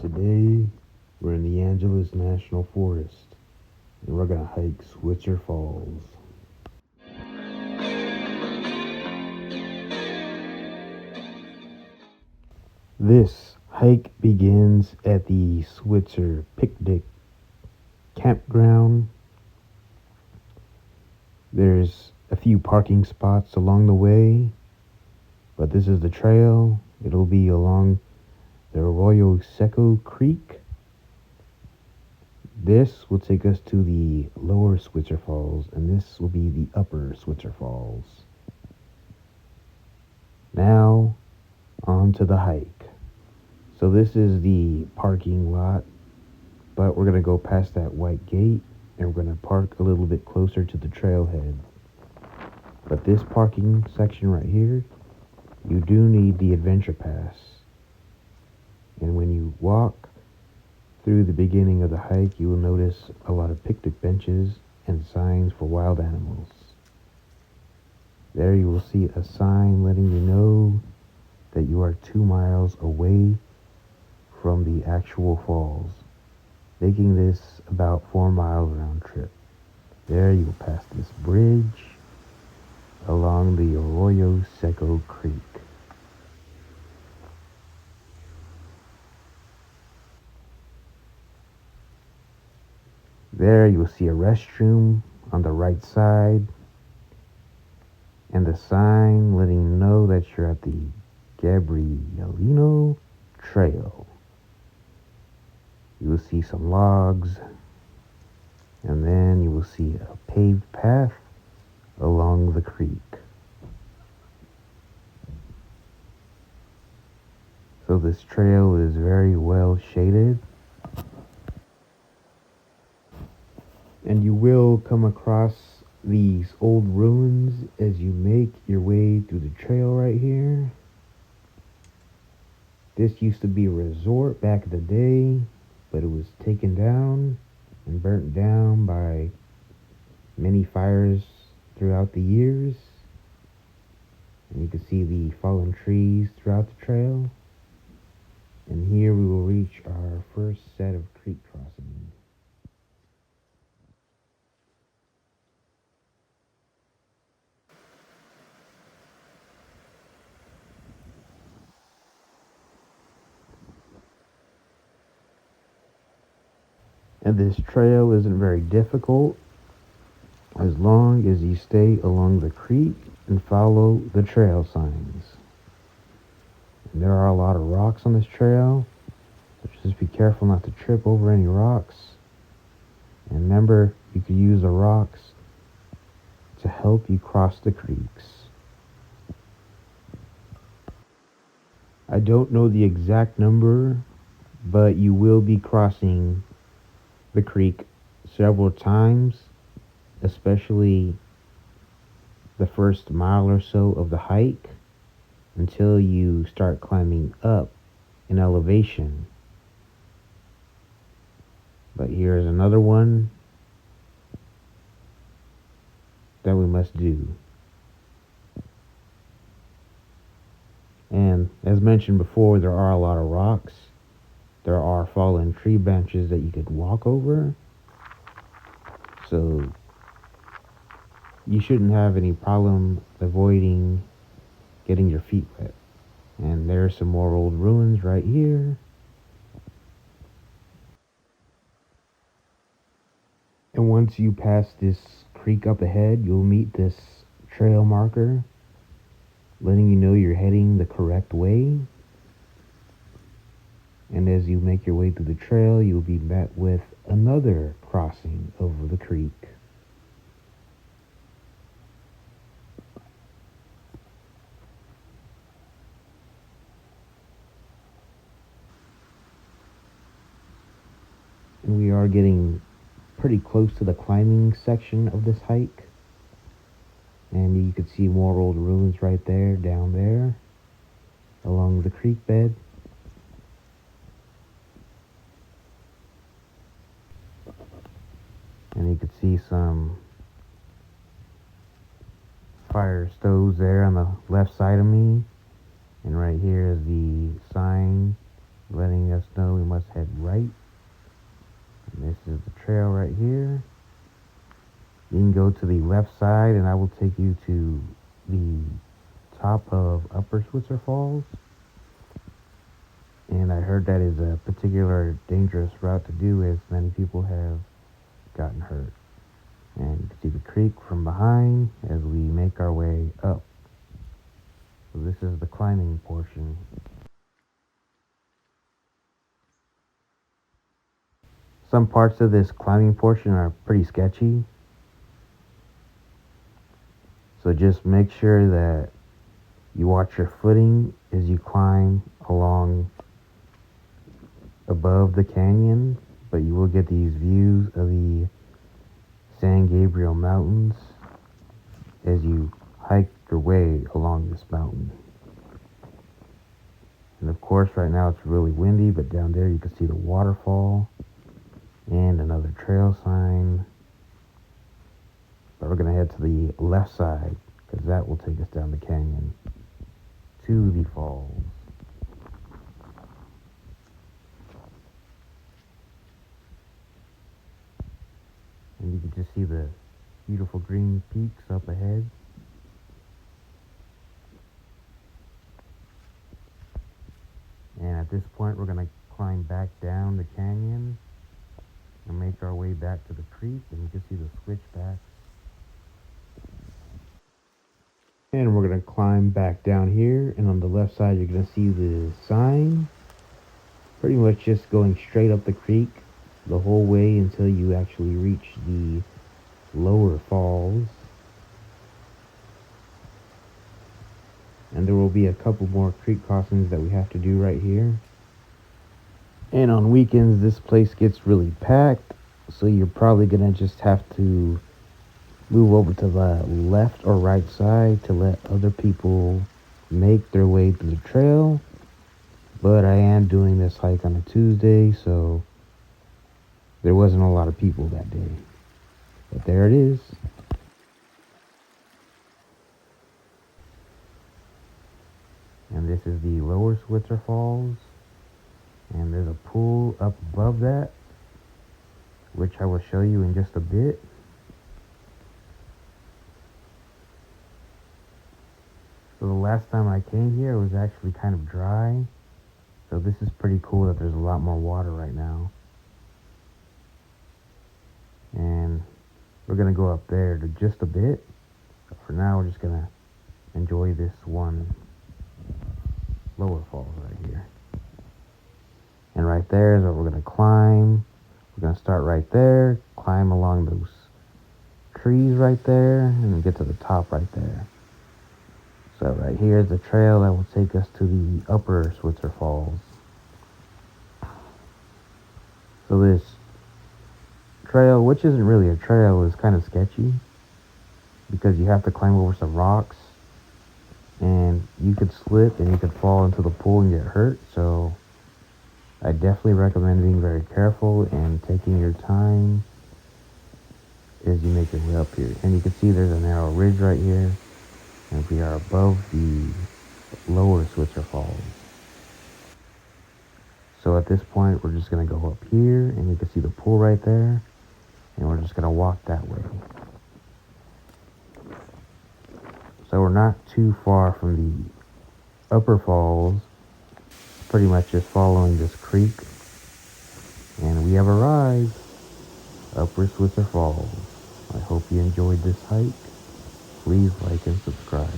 Today, we're in the Angeles National Forest, and we're gonna hike Switzerfalls. This hike begins at the Switzer Picnic Campground. There's a few parking spots along the way, but this is the trail. It'll be along the Arroyo Seco Creek. This will take us to the lower Switzer Falls, and this will be the upper Switzer Falls. Now, on to the hike. So this is the parking lot, but we're going to go past that white gate, and we're going to park a little bit closer to the trailhead. But this parking section right here, you do need the adventure pass. And when you walk through the beginning of the hike, you will notice a lot of picnic benches and signs for wild animals. There you will see a sign letting you know that you are 2 miles away from the actual falls, making this about 4 miles round trip. There you will pass this bridge along the Arroyo Seco Creek. There you will see a restroom on the right side and the sign letting you know that you're at the Gabrielino Trail. You will see some logs, and then you will see a paved path along the creek. So this trail is very well shaded, and you will come across these old ruins as you make your way through the trail right here. This used to be a resort back in the day, but it was taken down and burnt down by many fires throughout the years. And you can see the fallen trees throughout the trail. And here we will reach our first set of creek crossings. And this trail isn't very difficult as long as you stay along the creek and follow the trail signs. And there are a lot of rocks on this trail, so just be careful not to trip over any rocks. And remember, you can use the rocks to help you cross the creeks. I don't know the exact number, but you will be crossing the creek several times, especially the first mile or so of the hike, until you start climbing up in elevation. But here's another one that we must do. And as mentioned before, there are a lot of rocks. There are fallen tree branches that you could walk over. So you shouldn't have any problem avoiding getting your feet wet. And there's some more old ruins right here. And once you pass this creek up ahead, you'll meet this trail marker letting you know you're heading the correct way. And as you make your way through the trail, you'll be met with another crossing over the creek. And we are getting pretty close to the climbing section of this hike. And you can see more old ruins right there, down there, along the creek bed. And you can see some fire stoves there on the left side of me. And right here is the sign letting us know we must head right. And this is the trail right here. You can go to the left side and I will take you to the top of Upper Switzerfalls. And I heard that is a particular dangerous route to do as many people have gotten hurt. And you can see the creek from behind as we make our way up. So this is the climbing portion. Some parts of this climbing portion are pretty sketchy. So just make sure that you watch your footing as you climb along above the canyon, but you will get these views of the San Gabriel Mountains as you hike your way along this mountain. And of course right now it's really windy, but down there you can see the waterfall and another trail sign. But we're going to head to the left side because that will take us down the canyon to the falls. And you can just see the beautiful green peaks up ahead. And at this point we're going to climb back down the canyon and make our way back to the creek, and you can see the switchbacks. And we're going to climb back down here, and on the left side you're going to see the sign. Pretty much just going straight up the creek the whole way until you actually reach the lower falls. And there will be a couple more creek crossings that we have to do right here. And on weekends this place gets really packed, so you're probably going to just have to move over to the left or right side to let other people make their way through the trail. But I am doing this hike on a Tuesday, so there wasn't a lot of people that day. But there it is. And this is the Lower Switzerfalls. And there's a pool up above that, which I will show you in just a bit. So the last time I came here, it was actually kind of dry. So this is pretty cool that there's a lot more water right now. And we're going to go up there to just a bit. But for now, we're just going to enjoy this one lower falls right here. And right there is what we're going to climb. We're going to start right there, climb along those trees right there, and get to the top right there. So right here is the trail that will take us to the Upper Switzerfalls. So this trail, which isn't really a trail, is kind of sketchy because you have to climb over some rocks and you could slip and you could fall into the pool and get hurt. So I definitely recommend being very careful and taking your time as you make your way up here. And you can see there's a narrow ridge right here, and we are above the Lower Switzerfalls. So at this point, we're just going to go up here, and you can see the pool right there, and we're just going to walk that way. So we're not too far from the Upper Falls, pretty much just following this creek, and we have arrived, Upper Switzerfalls. I hope you enjoyed this hike. Please like and subscribe.